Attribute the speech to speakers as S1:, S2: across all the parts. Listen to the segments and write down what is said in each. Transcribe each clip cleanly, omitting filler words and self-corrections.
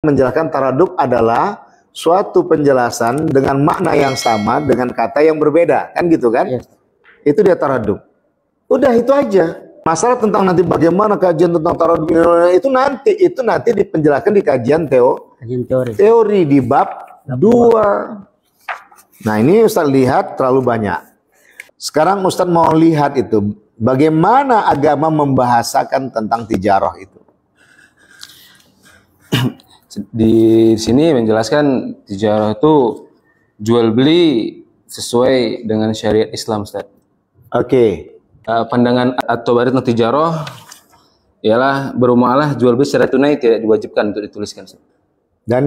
S1: menjelaskan taradub adalah suatu penjelasan dengan makna yang sama dengan kata yang berbeda, kan gitu kan?
S2: Yes.
S1: Itu dia taradub. Udah itu aja. Masalah tentang nanti bagaimana kajian tentang taradub itu nanti dipenjelaskan di kajian teori di bab 2. Nah, ini Ustaz lihat terlalu banyak. Sekarang Ustaz mau lihat itu bagaimana agama membahasakan tentang tijarah itu.
S3: Di sini menjelaskan tijarah itu jual beli sesuai dengan syariat Islam, Ustaz.
S1: Oke.
S3: Pandangan At-Tabari tentang tijarah ialah bermuamalah jual beli secara tunai tidak diwajibkan untuk dituliskan, Ustaz.
S1: Dan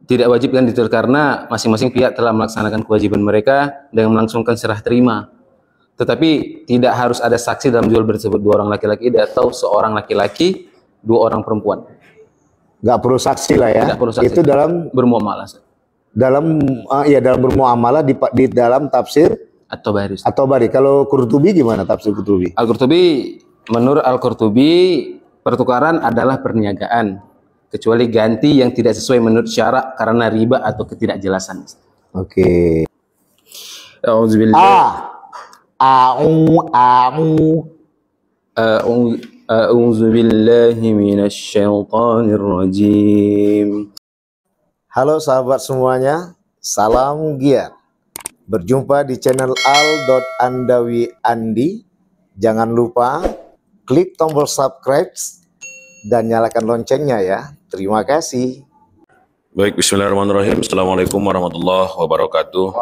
S3: tidak wajib kan ditulis karena masing-masing pihak telah melaksanakan kewajiban mereka dengan melangsungkan serah terima. Tetapi tidak harus ada saksi dalam jual beli tersebut, 2 orang laki-laki atau seorang laki-laki, 2 orang perempuan.
S1: Nggak perlu saksi lah ya.
S3: Perlu saksi.
S1: Itu dalam
S3: bermuamalah.
S1: Dalam bermuamalah di dalam tafsir At-Tabari. Kalau Qurtubi gimana tafsir Qurtubi?
S3: Al-Qurtubi, menurut Al-Qurtubi pertukaran adalah perniagaan kecuali ganti yang tidak sesuai menurut syarak karena riba atau ketidakjelasan.
S1: Oke.
S3: A'udzu billahi minasyaitonir rajim.
S1: Halo sahabat semuanya, salam giat. Berjumpa di channel Al.Andawi Andi. Jangan lupa klik tombol subscribe dan nyalakan loncengnya ya. Terima kasih.
S4: Baik, bismillahirrahmanirrahim. Assalamualaikum warahmatullahi wabarakatuh.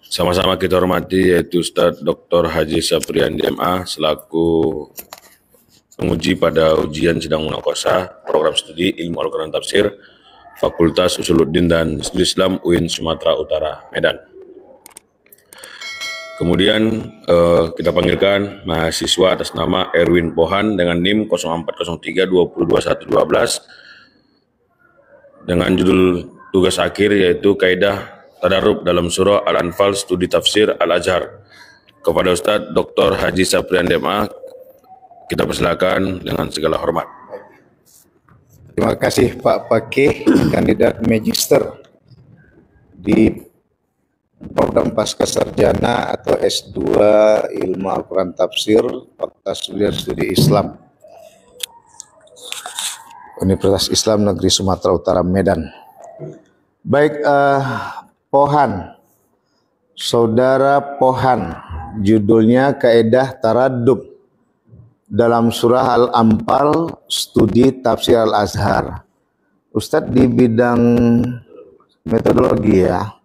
S4: Sama-sama kita hormati yaitu Ustadz Dr. Haji Sapriandi MA selaku penguji pada ujian sidang munaqashah program studi ilmu Al-Quran Tafsir Fakultas Usuluddin dan Studi Islam UIN Sumatera Utara, Medan. Kemudian kita panggilkan mahasiswa atas nama Erwin Pohan dengan NIM 0403202112 dengan judul tugas akhir yaitu Kaidah Tadarrub dalam Surah Al-Anfal Studi Tafsir Al-Azhar. Kepada Ustadz Dr. Haji Sapriandi MA kita persilakan dengan segala hormat.
S1: Terima kasih Pak Pakih, kandidat magister di program pasca sarjana atau S2 Ilmu Al-Quran Tafsir Fakultas Studi Islam Universitas Islam Negeri Sumatera Utara, Medan. Baik, Pohan, Saudara Pohan, judulnya Kaidah Taradub dalam surah Al-Anfal Studi Tafsir Al-Azhar. Ustadz di bidang metodologi ya,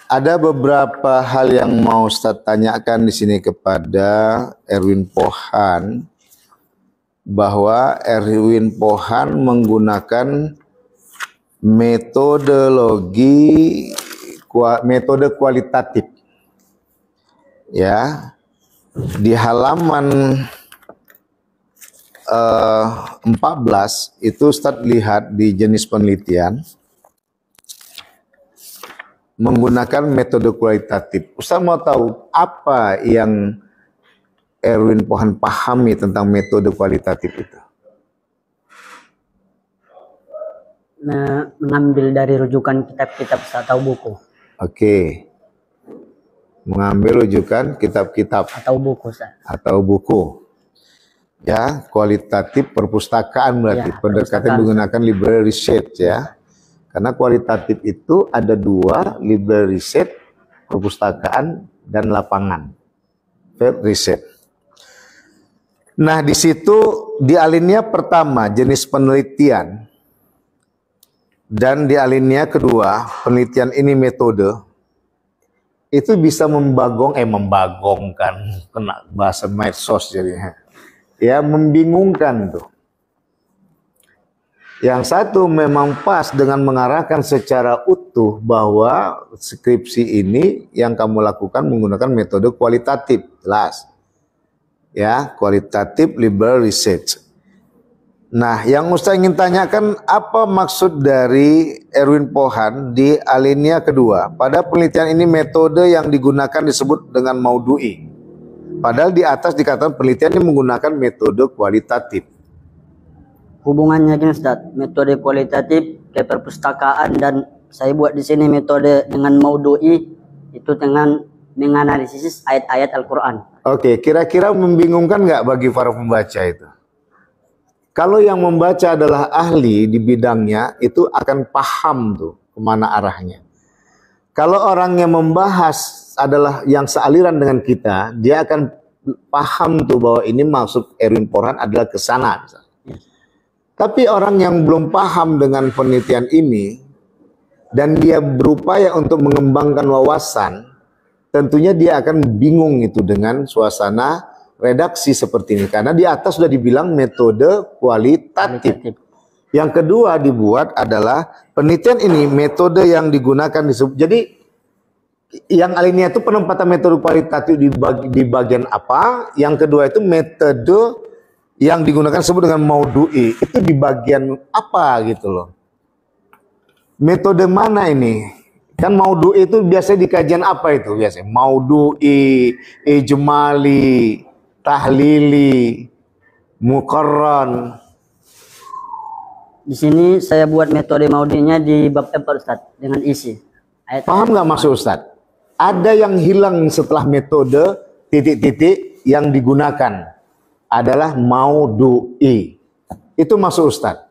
S1: ada beberapa hal yang mau Ustadz tanyakan di sini kepada Erwin Pohan, bahwa Erwin Pohan menggunakan metode kualitatif ya. Di halaman 14 itu Ustadz lihat di jenis penelitian menggunakan metode kualitatif. Ustadz mau tahu apa yang Erwin Pohan pahami tentang metode kualitatif itu?
S2: Mengambil dari rujukan kitab-kitab atau buku.
S1: Oke. Mengambil rujukan kitab-kitab
S2: atau buku, Ustaz.
S1: Atau buku. Ya, kualitatif perpustakaan berarti. Ya, pendekatan menggunakan library research ya. Karena kualitatif itu ada 2, library research, perpustakaan dan lapangan. Field research. Nah, di situ di alinea pertama jenis penelitian dan di alinea kedua penelitian ini metode itu bisa membagongkan, kena bahasa medsos jadinya. Ya, membingungkan tuh. Yang satu memang pas dengan mengarahkan secara utuh bahwa skripsi ini yang kamu lakukan menggunakan metode kualitatif, jelas. Ya, kualitatif liberal research. Nah, yang Ustaz ingin tanyakan, apa maksud dari Erwin Pohan di alinea kedua? Pada penelitian ini metode yang digunakan disebut dengan maudu'i. Padahal di atas dikatakan penelitian ini menggunakan metode kualitatif.
S2: Hubungannya gini Ustaz, metode kualitatif ke perpustakaan dan saya buat di sini metode dengan maudu'i itu dengan menganalisis ayat-ayat Al-Quran.
S1: Oke, kira-kira membingungkan nggak bagi para pembaca itu? Kalau yang membaca adalah ahli di bidangnya, itu akan paham tuh kemana arahnya. Kalau orang yang membahas adalah yang sealiran dengan kita, dia akan paham tuh bahwa ini maksud Erwin Pohan adalah ke sana. Tapi orang yang belum paham dengan penelitian ini dan dia berupaya untuk mengembangkan wawasan, tentunya dia akan bingung itu dengan suasana redaksi seperti ini. Karena di atas sudah dibilang metode kualitatif. Yang kedua dibuat adalah penelitian ini metode yang digunakan disebut. Jadi yang alinea itu penempatan metode kualitatif di bagian apa? Yang kedua itu metode yang digunakan disebut dengan maudu'i. Itu di bagian apa gitu loh. Metode mana ini? Kan maudu'i itu biasanya di kajian apa itu biasanya? Maudu'i, ijmali, tahlili, muqarran.
S2: Di sini saya buat metode maudu'inya di bab 4 Ustaz dengan isi.
S1: Paham nggak maksud Ustaz? Ada yang hilang setelah metode titik-titik yang digunakan adalah maudu'i. Itu maksud Ustaz.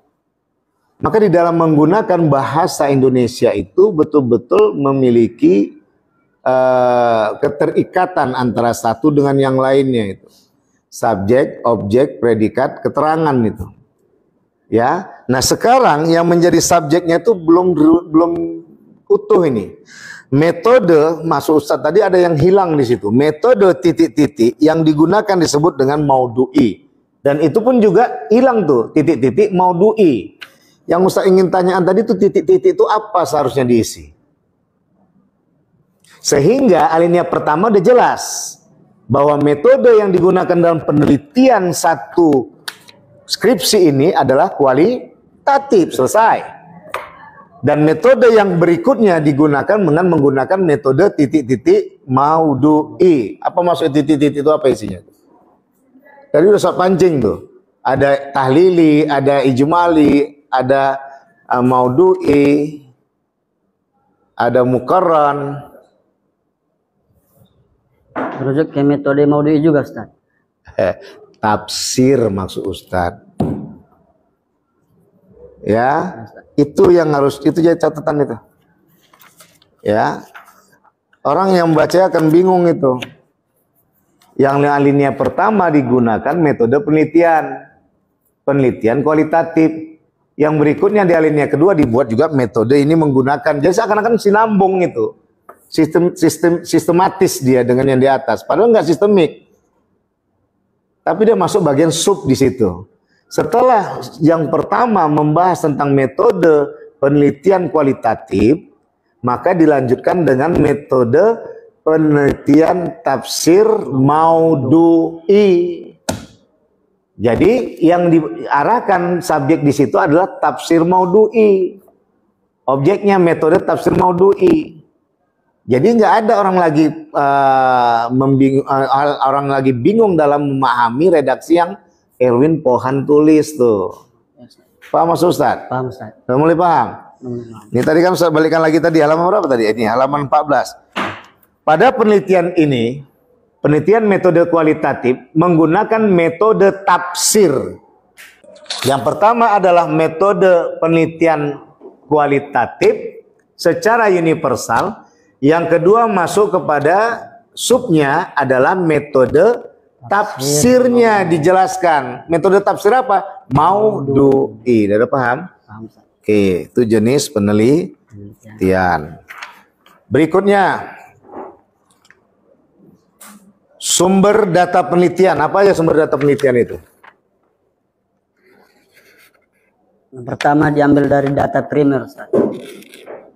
S1: Maka di dalam menggunakan bahasa Indonesia itu betul-betul memiliki keterikatan antara satu dengan yang lainnya itu. Subjek, objek, predikat, keterangan itu. Ya. Nah, sekarang yang menjadi subjeknya itu belum utuh ini. Metode, maksud Ustaz tadi ada yang hilang di situ. Metode titik-titik yang digunakan disebut dengan maudu'i. Dan itu pun juga hilang tuh, titik-titik maudu'i. Yang Ustaz ingin tanyaan tadi tuh titik-titik itu apa seharusnya diisi. Sehingga alinea pertama udah jelas bahwa metode yang digunakan dalam penelitian satu skripsi ini adalah kualitatif, selesai. Dan metode yang berikutnya digunakan dengan menggunakan metode titik-titik maudu'i. Apa maksud titik-titik itu, apa isinya? Tadi udah saya pancing tuh. Ada tahlili, ada ijmali, ada maudu'i, ada muqarran.
S2: Merujuk ke metode maudu'i juga Ustaz.
S1: Tafsir maksud Ustaz. Ya, itu yang harus, itu jadi catatan itu. Ya, orang yang membaca akan bingung itu. Yang alinea pertama digunakan metode penelitian, penelitian kualitatif. Yang berikutnya di alinea kedua dibuat juga metode ini menggunakan. Jadi seakan-akan sinambung itu, sistematis dia dengan yang di atas. Padahal nggak sistemik. Tapi dia masuk bagian sub di situ. Setelah yang pertama membahas tentang metode penelitian kualitatif, maka dilanjutkan dengan metode penelitian tafsir maudu'i. Jadi yang diarahkan subjek di situ adalah tafsir maudu'i. Objeknya metode tafsir maudu'i. Jadi nggak ada orang lagi bingung dalam memahami redaksi yang Erwin Pohan tulis tuh. Paham maksud Ustaz?
S2: Paham Ustaz.
S1: Sudah mulai paham? Ini tadi kan Ustaz balikan lagi tadi halaman berapa tadi? Ini halaman 14. Pada penelitian ini, penelitian metode kualitatif menggunakan metode tafsir. Yang pertama adalah metode penelitian kualitatif secara universal. Yang kedua masuk kepada subnya adalah metode tafsirnya dijelaskan. Metode tafsir apa? Maudu'i. Sudah paham?
S2: Paham Ustaz.
S1: Oke, itu jenis penelitian. Berikutnya, sumber data penelitian. Apa aja sumber data penelitian itu?
S2: Yang pertama diambil dari data primer Ustaz.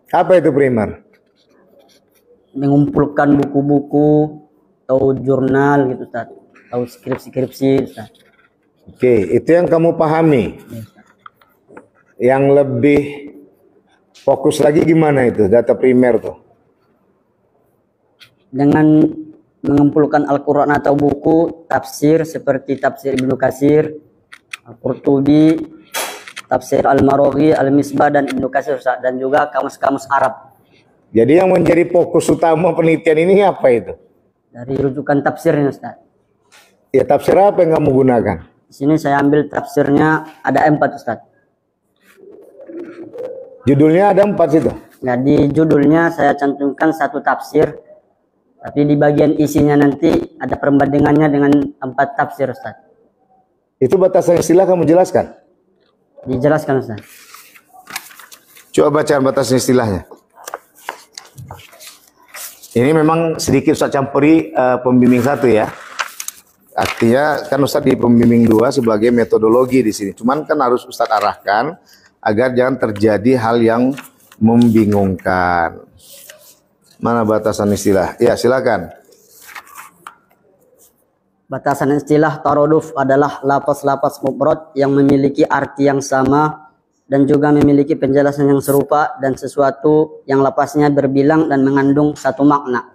S1: Apa itu primer?
S2: Mengumpulkan buku-buku atau jurnal gitu Ustaz. Atau skripsi-skripsi Ustaz.
S1: Oke, itu yang kamu pahami. Yang lebih fokus lagi gimana itu data primer tuh?
S2: Dengan mengumpulkan Al-Quran atau buku tafsir seperti tafsir Ibnu Katsir, Al-Qurtubi, tafsir Al-Maraghi, Al-Misbah dan Ibnu Katsir, Ustaz, dan juga kamus-kamus Arab.
S1: Jadi yang menjadi fokus utama penelitian ini apa itu?
S2: Dari rujukan tafsirnya, Ustaz.
S1: Ya, tafsir apa yang kamu gunakan?
S2: Di sini saya ambil tafsirnya ada 4, Ustaz.
S1: Judulnya ada 4 situ.
S2: Nah, di judulnya saya cantumkan 1 tafsir, tapi di bagian isinya nanti ada perbandingannya dengan 4 tafsir, Ustaz.
S1: Itu batasan istilah kamu jelaskan?
S2: Dijelaskan, Ustaz.
S1: Coba bacaan batasan istilahnya. Ini memang sedikit Ustaz campuri pembimbing 1 ya. Artinya kan Ustaz di pembimbing 2 sebagai metodologi di sini. Cuman kan harus Ustaz arahkan agar jangan terjadi hal yang membingungkan. Mana batasan istilah? Ya, silakan.
S2: Batasan istilah taroduf adalah lafaz-lafaz mufrad yang memiliki arti yang sama dan juga memiliki penjelasan yang serupa dan sesuatu yang lafaznya berbilang dan mengandung satu makna.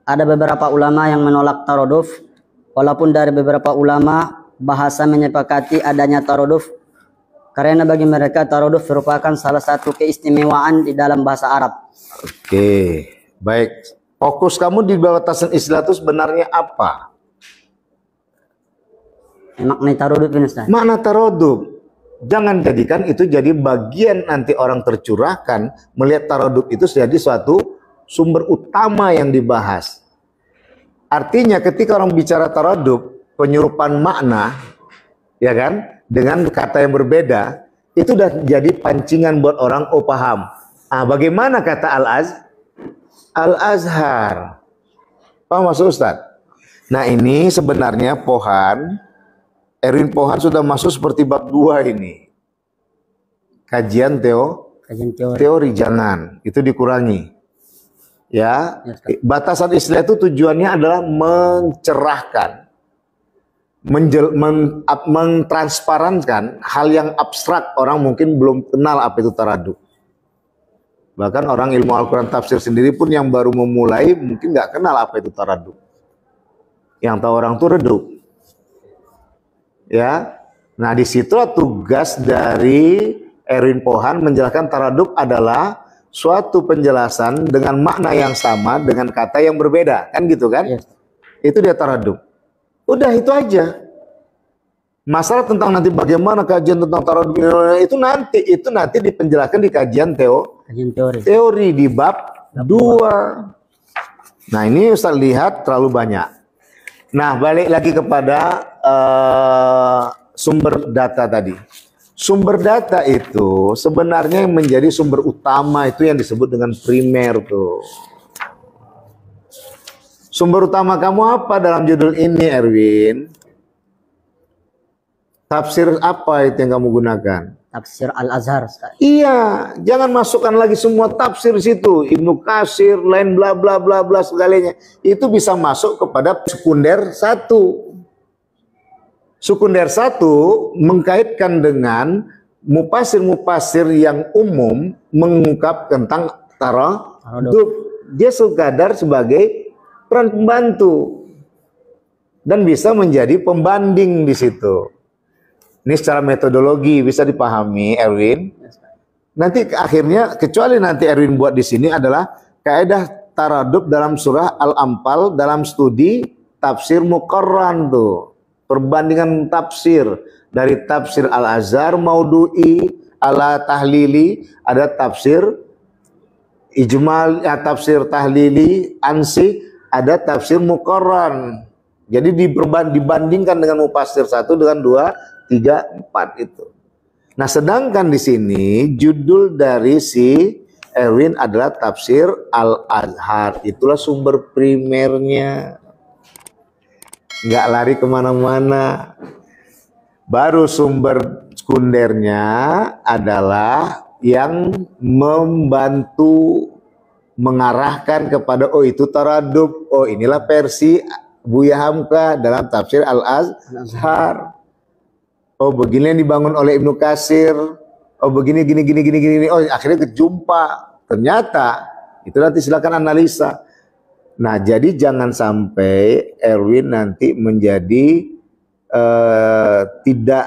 S2: Ada beberapa ulama yang menolak taroduf, walaupun dari beberapa ulama bahasa menyepakati adanya taroduf, karena bagi mereka taroduf merupakan salah satu keistimewaan di dalam bahasa Arab.
S1: Oke, baik. Fokus kamu di batasan istilah itu sebenarnya apa?
S2: Makna taroduf ini, Ustaz.
S1: Makna taroduf. Jangan jadikan itu jadi bagian nanti orang tercurahkan melihat taroduf itu jadi suatu sumber utama yang dibahas. Artinya ketika orang bicara taroduf, penyerupan makna, ya kan, dengan kata yang berbeda, itu udah jadi pancingan buat orang, oh paham. Bagaimana kata Al-Azhar? Paham maksud Ustaz? Nah ini sebenarnya Erwin Pohan sudah masuk seperti bab 2 ini. Kajian teori jangan, itu dikurangi. Ya, batasan istilah itu tujuannya adalah mencerahkan, mentransparankan hal yang abstrak, orang mungkin belum kenal apa itu taraduf. Bahkan orang ilmu Al-Quran tafsir sendiri pun yang baru memulai mungkin nggak kenal apa itu taraduf. Yang tahu orang itu redup. Ya, nah disitulah tugas dari Erwin Pohan menjelaskan taraduf adalah suatu penjelasan dengan makna yang sama dengan kata yang berbeda, kan gitu kan? Yes. Itu dia taraduf. Udah itu aja. Masalah tentang nanti bagaimana kajian tentang taraduf itu nanti dipenjelaskan di kajian teori di bab 2. Nah ini Ustaz lihat terlalu banyak. Nah balik lagi kepada sumber data tadi. Sumber data itu sebenarnya yang menjadi sumber utama itu yang disebut dengan primer tuh. Sumber utama kamu apa dalam judul ini, Erwin? Tafsir apa itu yang kamu gunakan?
S2: Tafsir Al-Azhar.
S1: Iya, jangan masukkan lagi semua tafsir situ. Ibnu Katsir, lain bla bla bla bla segalanya. Itu bisa masuk kepada sekunder 1. Sekunder 1 mengkaitkan dengan mufasir-mufasir yang umum mengungkap tentang taraduf. Dia sekadar sebagai peran pembantu dan bisa menjadi pembanding di situ. Ini secara metodologi bisa dipahami, Erwin. Nanti akhirnya kecuali nanti Erwin buat di sini adalah kaidah taraduf dalam surah Al-Anfal dalam studi tafsir Muqarran tuh. Perbandingan tafsir dari tafsir Al-Azhar Maudu'i ala tahlili, ada tafsir ijmal, tafsir tahlili ansi, ada tafsir Muqarran. Jadi dibandingkan dengan mufasir 1 dengan 2, 3, 4 itu. Nah, sedangkan di sini judul dari si Erwin adalah tafsir Al-Azhar. Itulah sumber primernya. Nggak lari kemana-mana. Baru sumber sekundernya adalah yang membantu mengarahkan kepada oh itu taraduf, oh inilah versi Buya Hamka dalam tafsir Al-Azhar. Oh begini yang dibangun oleh Ibnu Katsir. Oh begini gini. Oh akhirnya kejumpa. Ternyata itu nanti silakan analisa. Nah, jadi jangan sampai Erwin nanti menjadi tidak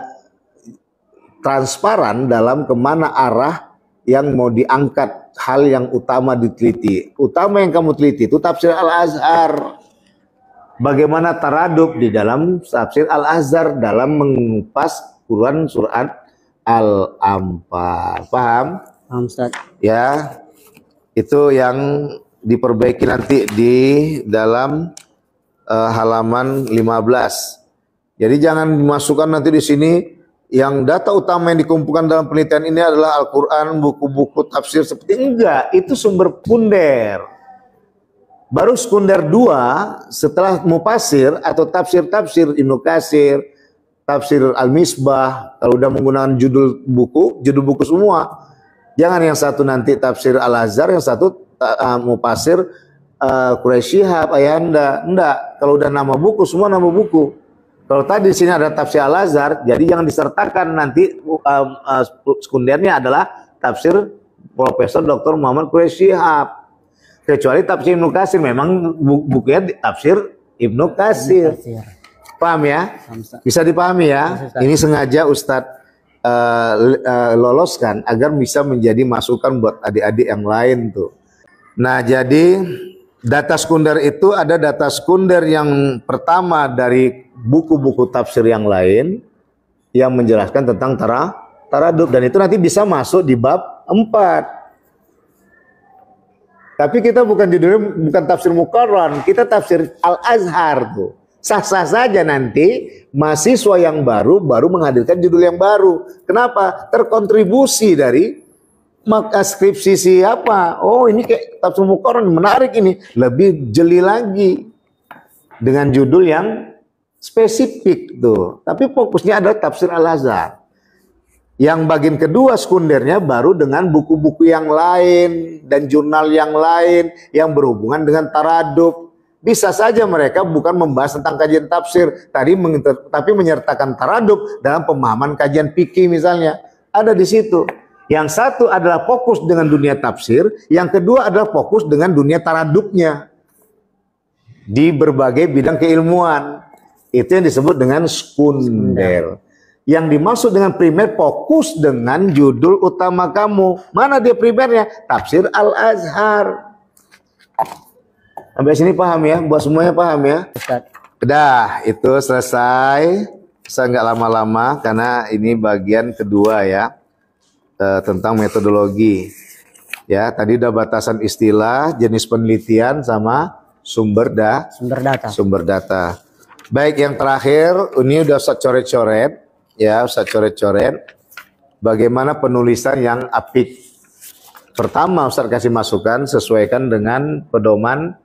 S1: transparan dalam kemana arah yang mau diangkat, hal yang utama diteliti. Utama yang kamu teliti itu tafsir Al-Azhar. Bagaimana taradub di dalam tafsir Al-Azhar dalam mengupas Quran surat Al-Anfal. Paham?
S2: Paham, Ustaz.
S1: Ya, itu yang diperbaiki nanti di dalam halaman 15. Jadi jangan dimasukkan nanti di sini yang data utama yang dikumpulkan dalam penelitian ini adalah Al-Quran, buku-buku tafsir seperti enggak, itu sumber sekunder. Baru sekunder 2 setelah mufasir atau tafsir-tafsir Ibnu Katsir, tafsir Al-Misbah, kalau udah menggunakan judul buku semua. Jangan yang satu nanti tafsir Al-Azhar, yang satu mufasir Quraisy Shihab, Ayanda. Enggak, kalau udah nama buku semua nama buku. Kalau tadi di sini ada tafsir Al-Azhar, jadi jangan disertakan nanti sekundernya adalah tafsir Profesor Dr. Muhammad Quraisy Shihab. Kecuali tafsir Ibnu Katsir memang bukunya tafsir Ibnu Katsir. Paham ya? Bisa dipahami ya? Ini sengaja Ustadz loloskan agar bisa menjadi masukan buat adik-adik yang lain tuh. Nah, jadi data sekunder itu ada data sekunder yang pertama dari buku-buku tafsir yang lain yang menjelaskan tentang taradub, dan itu nanti bisa masuk di bab 4. Tapi kita bukan judulnya bukan tafsir Muqarrar, kita tafsir Al-Azhar tuh. Sah-sah saja nanti mahasiswa yang baru menghadirkan judul yang baru. Kenapa? Terkontribusi dari maka skripsi siapa? Oh, ini kayak tafsir Muqarrar menarik ini, lebih jeli lagi dengan judul yang spesifik tuh. Tapi fokusnya adalah tafsir Al-Azhar. Yang bagian kedua sekundernya baru dengan buku-buku yang lain dan jurnal yang lain yang berhubungan dengan taradub. Bisa saja mereka bukan membahas tentang kajian tafsir tapi menyertakan taradub dalam pemahaman kajian fikih misalnya. Ada di situ. Yang satu adalah fokus dengan dunia tafsir, yang kedua adalah fokus dengan dunia taradubnya di berbagai bidang keilmuan. Itu yang disebut dengan sekunder. Yang dimaksud dengan primer fokus dengan judul utama kamu. Mana dia primernya? Tafsir Al-Azhar. Sampai sini paham ya? Buat semuanya paham ya? Udah, itu selesai. Saya nggak lama-lama karena ini bagian kedua ya. Tentang metodologi. Ya, tadi udah batasan istilah, jenis penelitian sama sumber data. Baik, yang terakhir ini udah Ustaz coret-coret ya, Ustaz coret-coret bagaimana penulisan yang apik. Pertama Ustaz kasih masukan sesuaikan dengan pedoman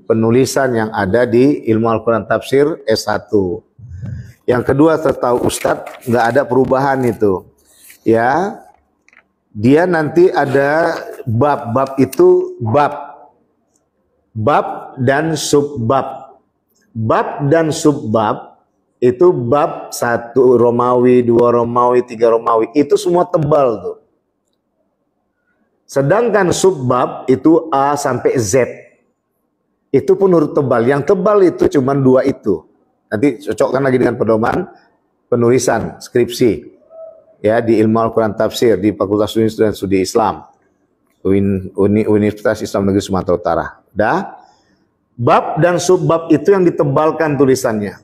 S1: penulisan yang ada di Ilmu Al-Quran Tafsir S1. Yang kedua, setahu Ustaz nggak ada perubahan itu. Ya, dia nanti ada bab itu bab dan subbab. Bab dan subbab itu bab 1 Romawi, 2 Romawi, 3 Romawi. Itu semua tebal tuh. Sedangkan subbab itu A sampai Z. Itu pun huruf tebal. Yang tebal itu cuma 2 itu. Nanti cocokkan lagi dengan pedoman penulisan skripsi. Ya, di Ilmu Al-Quran Tafsir di Fakultas Studi Islam. Universitas Islam Negeri Sumatera Utara. Dah. Bab dan subbab itu yang ditebalkan tulisannya.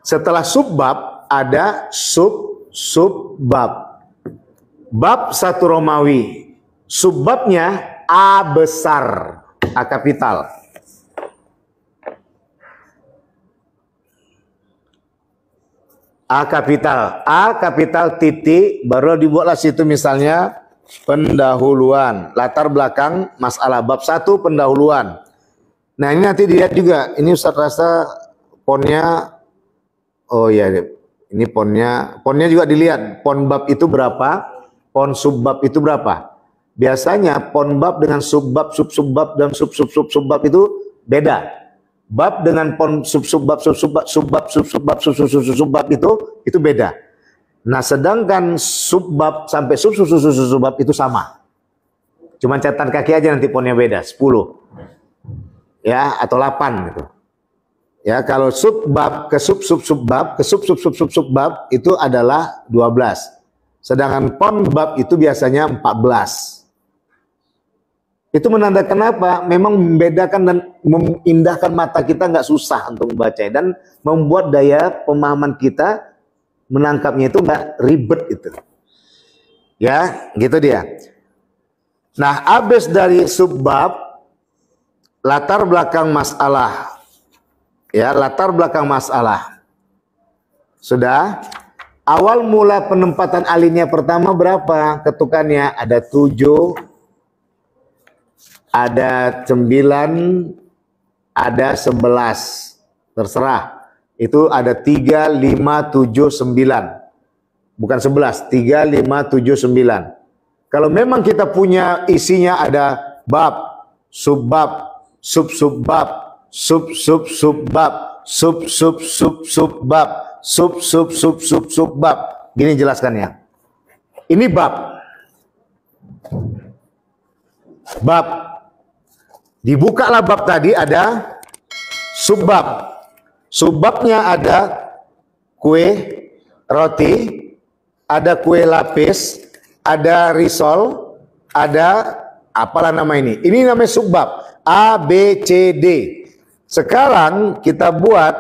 S1: Setelah subbab ada subbab. Bab 1 Romawi. Subbabnya A besar, A kapital. A kapital titik, baru dibuatlah situ misalnya pendahuluan, latar belakang masalah bab 1 pendahuluan. Nah, ini nanti dilihat juga. Ini Ustaz rasa fonnya, oh ya, ini fonnya juga dilihat. Font bab itu berapa, font subbab itu berapa. Biasanya font bab dengan subbab, sub-subbab dan sub-sub-sub-subbab itu beda. Bab dengan font sub-subbab, sub-subbab itu beda. Nah, sedangkan subbab sampai sub-sub-sub-subbab itu sama. Cuman catatan kaki aja nanti fontnya beda, 10. ya, atau 8 gitu. Ya, kalau subbab ke sub-sub-subbab ke sub-sub-sub-sub-subbab itu adalah 12. Sedangkan ponbab itu biasanya 14. Itu menandakan apa? Memang membedakan dan memindahkan mata kita nggak susah untuk membaca dan membuat daya pemahaman kita menangkapnya itu nggak ribet itu. Ya, gitu dia. Nah, habis dari subbab, latar belakang masalah. Ya, latar belakang masalah. Sudah. Awal mula penempatan alinea pertama berapa? Ketukannya ada 7, ada 9, ada 11. Terserah. Itu ada 3, 5, 7, 9. Bukan 11, 3, 5, 7, 9. Kalau memang kita punya isinya ada bab, subbab, sub-subbab, sub-sub-subbab, sub-sub-sub-subbab, sub-sub-sub-sub-subbab. Gini jelaskannya. Ini bab. Bab. Dibukalah bab tadi ada subbab. Subbabnya ada kue, roti, ada kue lapis, ada risol, ada apalah nama ini. Ini namanya subbab. A, B, C, D. Sekarang kita buat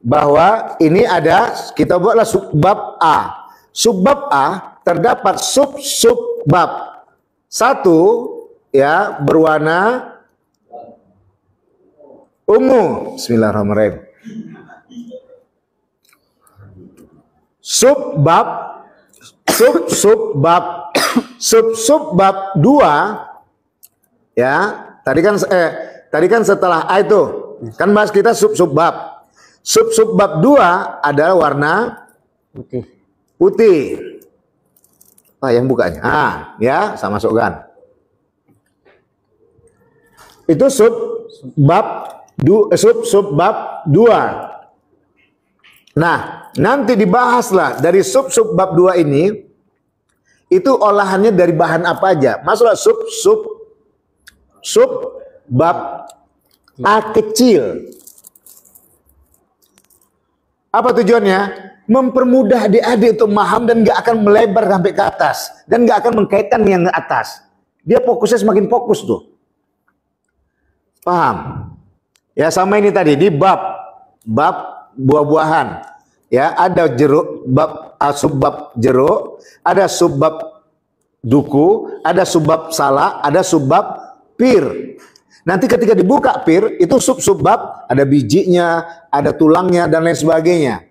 S1: bahwa ini ada, kita buatlah subbab A. Subbab A terdapat sub-subbab. Satu ya berwarna ungu. Bismillahirrahmanirrahim. Subbab, sub-subbab, sub-subbab 2 ya. Tadi kan setelah A itu kan bahas kita sub-subbab. Sub-subbab 2 adalah warna
S2: Putih.
S1: putih. Yang bukanya. Ya, saya masukkan. Itu subbab 2. Nah, nanti dibahaslah dari sub-subbab 2 ini itu olahannya dari bahan apa aja. Masuklah subbab A kecil. Apa tujuannya? Mempermudah adik-adik untuk memaham dan nggak akan melebar sampai ke atas dan nggak akan mengkaitkan yang ke atas. Dia fokusnya semakin fokus tuh. Paham? Ya sama ini tadi di bab buah-buahan. Ya ada jeruk, subbab jeruk, ada subbab duku, ada subbab salak, ada subbab pir. Nanti ketika dibuka pir, itu sub-subbab, ada bijinya, ada tulangnya, dan lain sebagainya.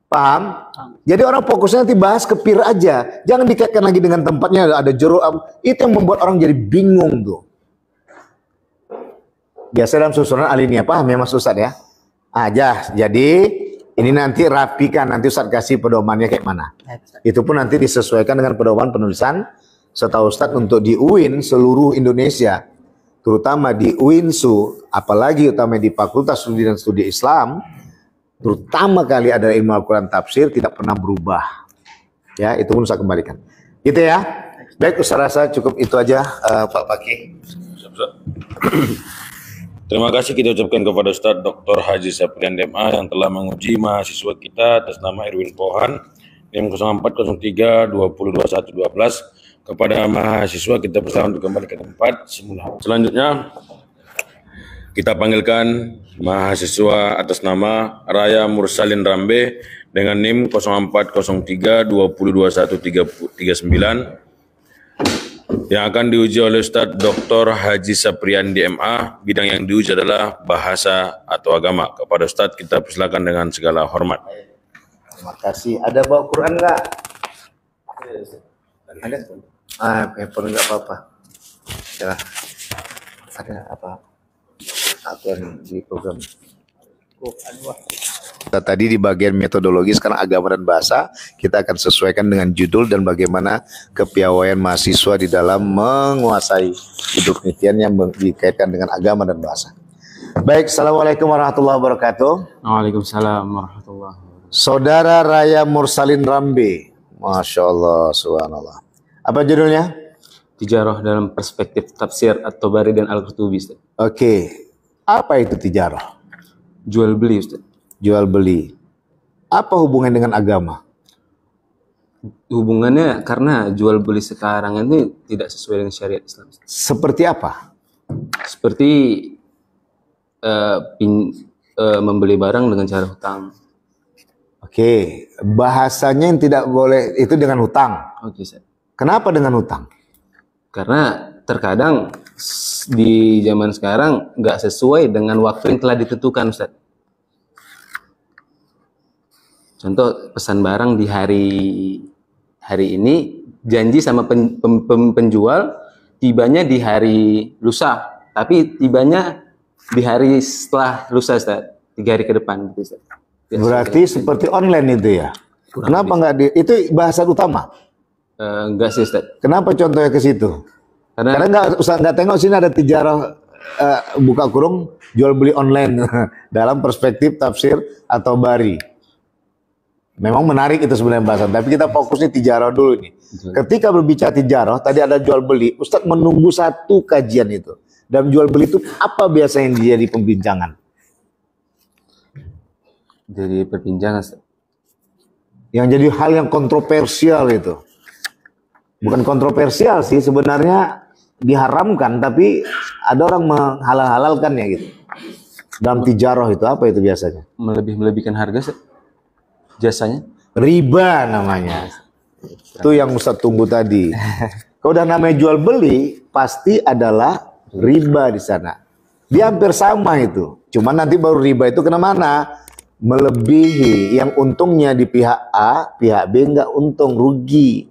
S1: Paham? Jadi orang fokusnya nanti bahas ke pir aja. Jangan dikaitkan lagi dengan tempatnya, ada jeruk. Itu yang membuat orang jadi bingung tuh. Biasa dalam susunan alinea, paham ya Mas Ustadz ya? Aja, jadi ini nanti rapikan, nanti Ustadz kasih pedomannya kayak mana. Itu pun nanti disesuaikan dengan pedoman penulisan setahu Ustadz untuk di UIN seluruh Indonesia. Terutama di UINSU, apalagi utama di Fakultas Studi dan Studi Islam, terutama kali ada ilmu Al-Quran tafsir tidak pernah berubah. Ya, itu pun saya kembalikan. Gitu ya. Baik, Ustaz rasa cukup itu aja, Pak Paki.
S4: Terima kasih kita ucapkan kepada Ustadz Dr. Haji Saprian DMA yang telah menguji mahasiswa kita atas nama Irwin Pohan NIM 0403202112. Kepada mahasiswa kita persilakan untuk kembali ke tempat semula. Selanjutnya kita panggilkan mahasiswa atas nama Raya Mursalin Rambe dengan NIM 0403202139 yang akan diuji oleh Ustadz Dr. Haji Saprian DMA. Bidang yang diuji adalah bahasa atau agama. Kepada Ustadz kita persilakan dengan segala hormat.
S1: Terima kasih. Ada bawa Quran nggak? Ada. Handphone nggak apa-apa. Ya. Ada apa? Aturan di program. Tadi di bagian metodologi, sekarang agama dan bahasa, kita akan sesuaikan dengan judul dan bagaimana kepiawaian mahasiswa di dalam menguasai hidup penelitian yang dikaitkan dengan agama dan bahasa. Baik, Assalamualaikum warahmatullahi wabarakatuh.
S3: Waalaikumsalam warahmatullahi wabarakatuh.
S1: Saudara Raya Mursalin Rambe. Masya Allah, subhanallah. Apa judulnya?
S3: Tijarah dalam perspektif tafsir At-Tabari dan Al-Qurtubi.
S1: Oke. Apa itu tijarah?
S3: Jual beli, Ustaz.
S1: Jual beli. Apa hubungan dengan agama?
S3: Hubungannya karena jual beli sekarang ini tidak sesuai dengan syariat Islam.
S1: Seperti apa?
S3: Seperti membeli barang dengan cara hutang.
S1: Oke, bahasanya yang tidak boleh itu dengan hutang.
S3: Oke, Ustaz.
S1: Kenapa dengan hutang?
S3: Karena terkadang di zaman sekarang nggak sesuai dengan waktu yang telah ditentukan, Ustaz. Contoh, pesan barang di hari ini, janji sama penjual tibanya di hari lusa, tapi tibanya di hari setelah lusa, Ustaz. 3 hari ke depan, gitu, Ustaz.
S1: Berarti seperti online itu ya? Kenapa nggak itu bahasan utama?
S3: Enggak sih, Ustaz.
S1: Kenapa contohnya ke situ? Karena nggak tengok sini ada tijarah buka kurung jual beli online dalam perspektif tafsir atau bari. Memang menarik itu sebenarnya bahasan, tapi kita fokusnya tijarah dulu nih. Ketika berbicara tijarah, tadi ada jual beli, Ustadz menunggu satu kajian itu. Dan jual beli itu apa biasanya yang jadi pembincangan?
S3: Jadi perbincangan, Ustaz.
S1: Yang jadi hal yang kontroversial itu. Bukan kontroversial sih, sebenarnya diharamkan, tapi ada orang menghalal-halalkannya gitu. Dalam tijarah itu apa itu biasanya?
S3: Melebihkan harga, Ustaz. Jasanya?
S1: Riba namanya. Itu yang Ustaz tunggu tadi. Kalau udah namanya jual beli, pasti adalah riba di sana. Dia hampir sama itu. Cuman nanti baru riba itu kemana? Melebihi. Yang untungnya di pihak A, pihak B nggak untung, rugi.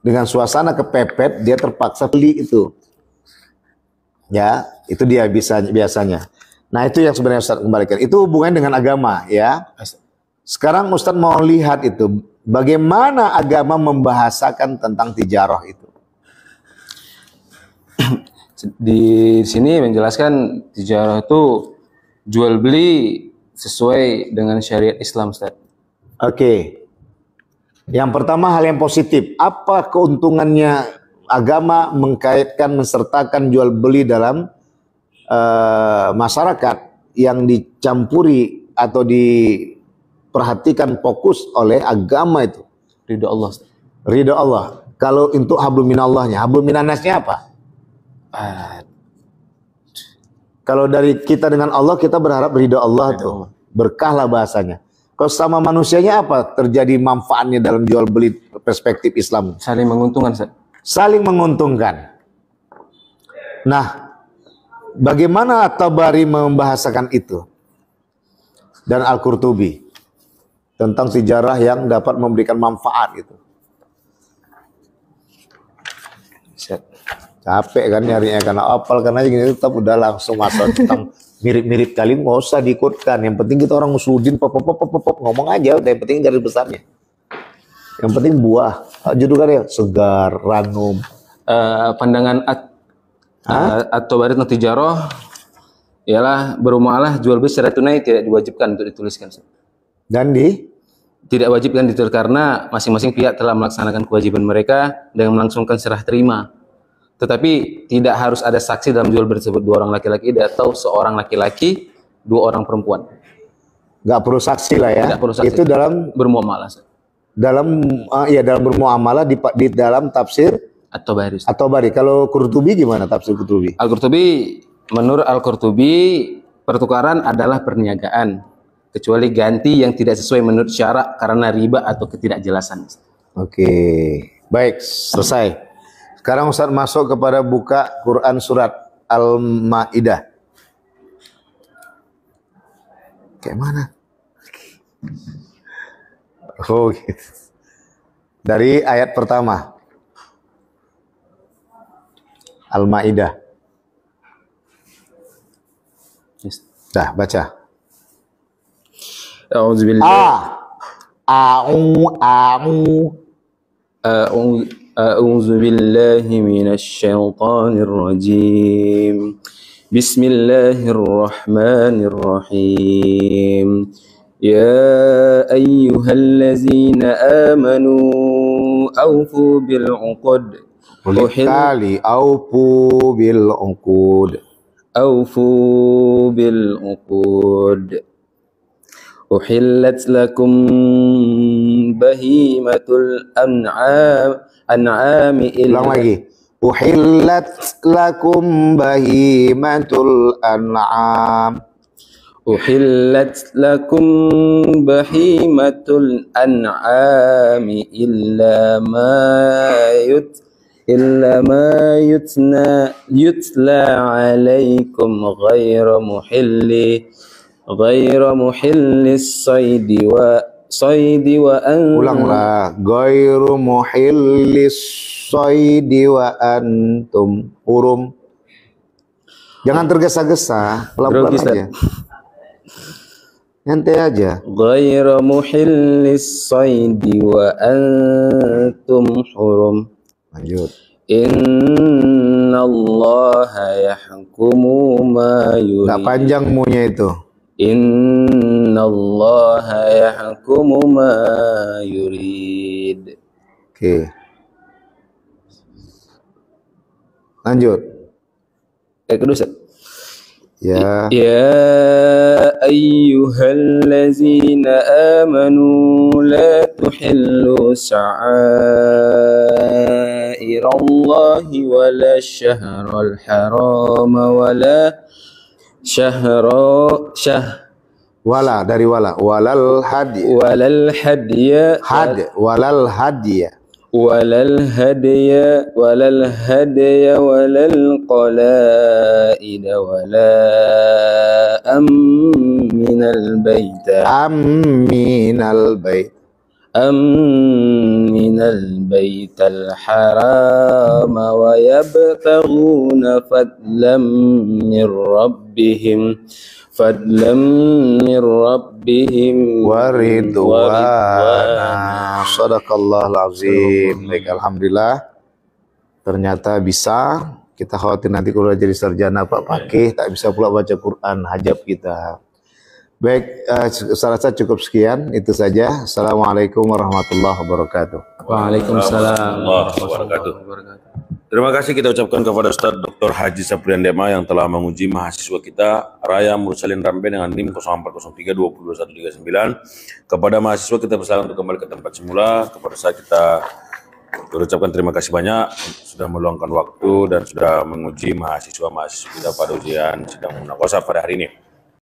S1: Dengan suasana kepepet, dia terpaksa beli itu. Ya, itu dia biasanya. Nah, itu yang sebenarnya Ustaz kembalikan. Itu hubungannya dengan agama, ya. Sekarang Ustadz mau lihat itu, bagaimana agama membahasakan tentang tijarah itu.
S3: Di sini menjelaskan tijarah itu jual beli sesuai dengan syariat Islam, Ustaz.
S1: Oke. Yang pertama hal yang positif. Apa keuntungannya agama mengkaitkan, mensertakan jual beli dalam masyarakat yang dicampuri atau diperhatikan fokus oleh agama itu?
S3: Ridho Allah, Ustaz.
S1: Ridho Allah. Kalau untuk hablum minallahnya, hablum minannasnya apa? Kalau dari kita dengan Allah, kita berharap ridho Allah tuh. Berkah lah bahasanya. Kalau sama manusianya apa terjadi manfaatnya dalam jual beli perspektif Islam?
S3: Saling menguntungkan, Ustaz.
S1: Saling menguntungkan. Nah, bagaimana At-Tabari membahasakan itu? Dan Al-Qurtubi tentang sejarah yang dapat memberikan manfaat itu. Capek kan nyarinya karena apal, karena gini tetap udah langsung masuk tentang mirip-mirip kali, nggak usah diikutkan. Yang penting kita orang usudin pop ngomong aja, udah yang penting garis besarnya. Yang penting buah, judulnya segar, ranum.
S3: Pandangan At-Tabari tentang tijarah ialah bermuamalah jual beli secara tunai tidak diwajibkan untuk dituliskan.
S1: Dan
S3: tidak wajib kan ditulis karena masing-masing pihak telah melaksanakan kewajiban mereka dengan melangsungkan serah terima. Tetapi tidak harus ada saksi dalam jual beli tersebut, 2 orang laki-laki atau seorang laki-laki, 2 orang perempuan.
S1: Nggak perlu saksi lah ya.
S3: Tidak perlu saksi.
S1: Itu dalam
S3: bermuamalah.
S1: Dalam dalam bermuamalah di dalam tafsir At-Tabari. Kalau Qurtubi gimana tafsir Qurtubi?
S3: Al-Qurtubi, menurut Al-Qurtubi pertukaran adalah perniagaan kecuali ganti yang tidak sesuai menurut syarak karena riba atau ketidakjelasan.
S1: Oke, baik, selesai. Sekarang Ustaz masuk kepada buka Quran surat Al-Maidah. Kayak mana? Oh gitu. Dari ayat pertama. Al-Maidah. Dah baca.
S3: أعوذ بالله من الشيطان الرجيم بسم الله الرحمن الرحيم يا أيها الذين آمنوا أوفوا بالعقد
S1: أوفوا بالعقود
S3: أوفوا بالعقود أحلت لكم بهيمة الأنعام
S1: Ulang lagi. Uhillat lakum bahimatul an'am.
S3: أحلت لكم بهيمة الأنعام إلا ما يتلى عليكم غير محل الصيد وأنتم.
S1: Ulanglah. Ghairu muhillis soidi wa antum hurum. Jangan tergesa-gesa, pelan-pelan
S3: Grogi, Ustaz.
S1: aja. Nyantai aja.
S3: غير محل الصيد وأنتم حرم.
S1: Lanjut.
S3: Inna Allah yahkumu ma yurid.
S1: Nggak panjang munya itu.
S3: Inna Allah yahkumu ma yurid.
S1: Oke. Lanjut.
S3: Kedua, Ustaz.
S1: Ya.
S3: Ya ayyuhallazina amanu la tuhillu sha'airallahi wala syahral harama wala
S1: Wala dari wala. Walal hadiya.
S3: walal hadiya
S1: Walal hadiya.
S3: walal hadiya walal qalaida wala amminal baita minal baital haram wa yabtaghuna fadlan min rabbihim
S1: Waridwana. Sadaqallahul azim. Baik, alhamdulillah. Ternyata bisa. Kita khawatir nanti kalau jadi sarjana Pak Pakih tak bisa pula baca Quran, hajab kita. Baik, saya rasa cukup sekian. Itu saja. Assalamualaikum warahmatullahi wabarakatuh.
S3: Waalaikumsalam
S4: warahmatullahi wabarakatuh. Terima kasih kita ucapkan kepada Ustaz Dr. Haji Saprian Dema yang telah menguji mahasiswa kita Raya Mursalin Rambe dengan NIM 0403202139. Kepada mahasiswa kita persilakan untuk kembali ke tempat semula. Kepada saya kita berucapkan terima kasih banyak sudah meluangkan waktu dan sudah menguji mahasiswa kita pada ujian sidang munakosa pada hari ini.